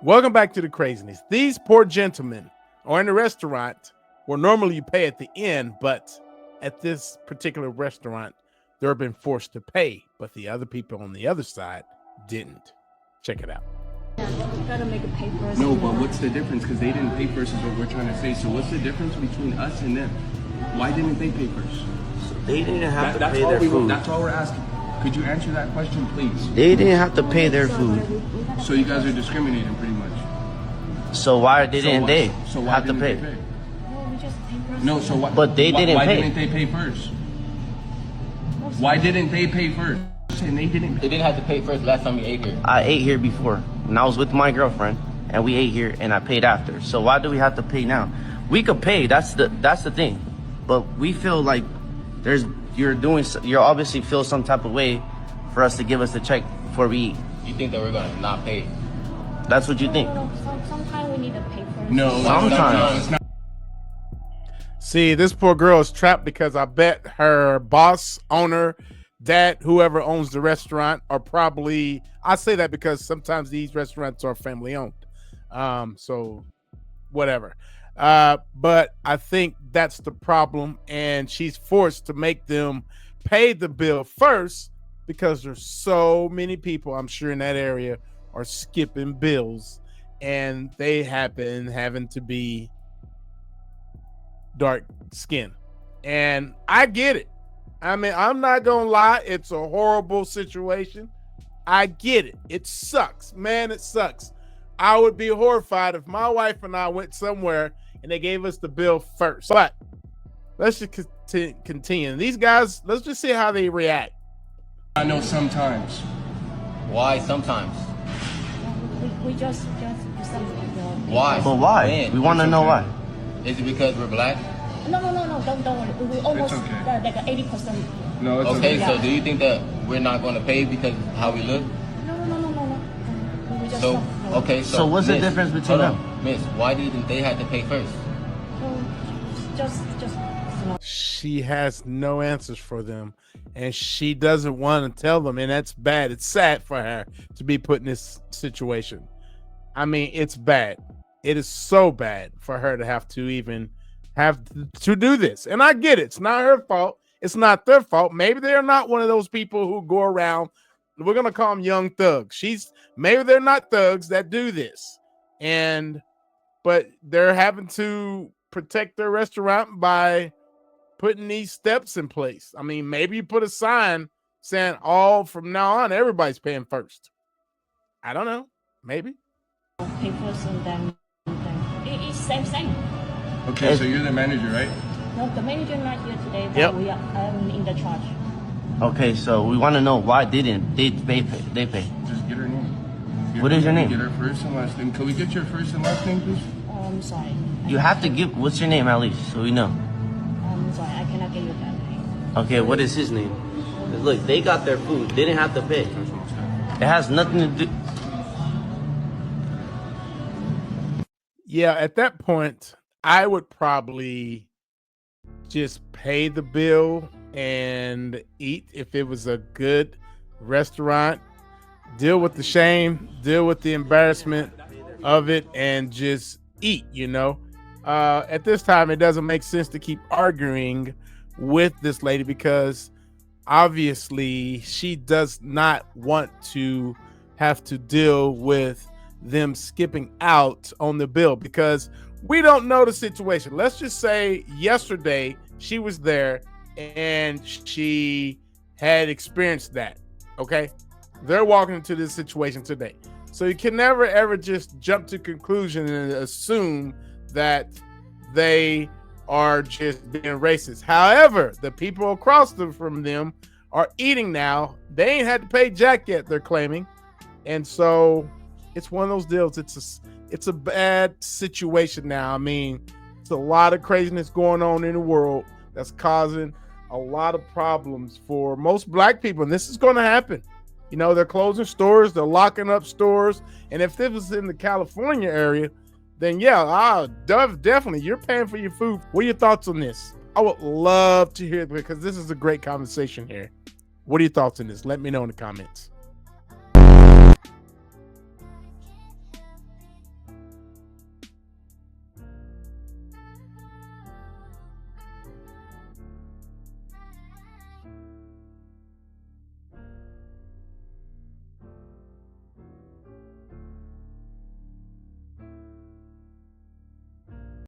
Welcome back to the craziness. These poor gentlemen are in a restaurant where normally you pay at the end, but at this particular restaurant, they're been forced to pay, but the other people on the other side didn't. Check it out. You gotta make a pay first. No, but what's the difference? Because they didn't pay first is what we're trying to say. So what's the difference between us and them? Why didn't they pay first? They didn't have to That's pay all their food. That's all we're asking. Could you answer that question, please? They didn't have to pay their food. So you guys are discriminating pretty much. So why didn't they So why have to didn't pay? they pay? No, we just pay first. No, so why? But they didn't why pay. Didn't they pay first? Why didn't they pay first? And they didn't. They didn't have to pay first last time we ate here. I ate here before, and I was with my girlfriend, and we ate here, and I paid after. So why do we have to pay now? We could pay. That's the thing. But we feel like you're obviously feel some type of way for us to give us the check before we eat. You think that we're gonna not pay? That's what you think. No, sometimes we need to pay first. No, Sometimes. it's not. See, this poor girl is trapped because I bet her boss, owner, dad, whoever owns the restaurant are probably, I say that because sometimes these restaurants are family owned. So whatever. But I think that's the problem. And she's forced to make them pay the bill first because there's so many people, I'm sure, in that area are skipping bills, and they have been having to be dark skin. And I get it. I mean, I'm not gonna lie, it's a horrible situation. I get it. It sucks, man. It sucks. I would be horrified if my wife and I went somewhere and they gave us the bill first. But let's just continue. These guys, let's just see how they react. I know sometimes. Why sometimes? We just Why? But why? When? We want to know why. Is it because we're black? No, don't worry. We almost okay. like 80%. No, it's Okay, okay. so do you think that we're not gonna pay because of how we look? No. We just So don't. okay, So what's the Miss, difference between hold them? on. Miss, why didn't they have to pay first? No, just She has no answers for them, and she doesn't want to tell them, and that's bad. It's sad for her to be put in this situation. I mean, it's bad. It is so bad for her to have to even have to do this. And I get it. It's not her fault. It's not their fault. Maybe they're not one of those people who go around. We're going to call them young thugs. Maybe they're not thugs that do this. But they're having to protect their restaurant by putting these steps in place. I mean, maybe you put a sign saying from now on, everybody's paying first. I don't know. Maybe. pay first and then it's same. Okay, so you're the manager, right? No, the manager not here today, but Yep. we are in the charge. Okay, so we want to know why didn't they pay? Just get her name. What is your name? Get her first and last name. Can we get your first and last name, please? I'm sorry. You have to give. What's your name at least, so we know? I'm sorry, I cannot give you that name. Okay, what is his name? 'Cause look, they got their food. They didn't have to pay. It has nothing to do. Yeah, at that point, I would probably just pay the bill and eat if it was a good restaurant. Deal with the shame, deal with the embarrassment of it, and just eat, At this time, it doesn't make sense to keep arguing with this lady because obviously she does not want to have to deal with them skipping out on the bill because we don't know the situation. Let's just say yesterday she was there and she had experienced that. Okay. They're walking into this situation today. So you can never ever just jump to conclusion and assume that they are just being racist. However, the people across from them are eating now. They ain't had to pay jack yet, they're claiming. And so it's one of those deals. It's a bad situation now. I mean, it's a lot of craziness going on in the world that's causing a lot of problems for most black people. And this is going to happen. They're closing stores, they're locking up stores. And if this was in the California area, then yeah, definitely you're paying for your food. What are your thoughts on this? I would love to hear it because this is a great conversation here. What are your thoughts on this? Let me know in the comments.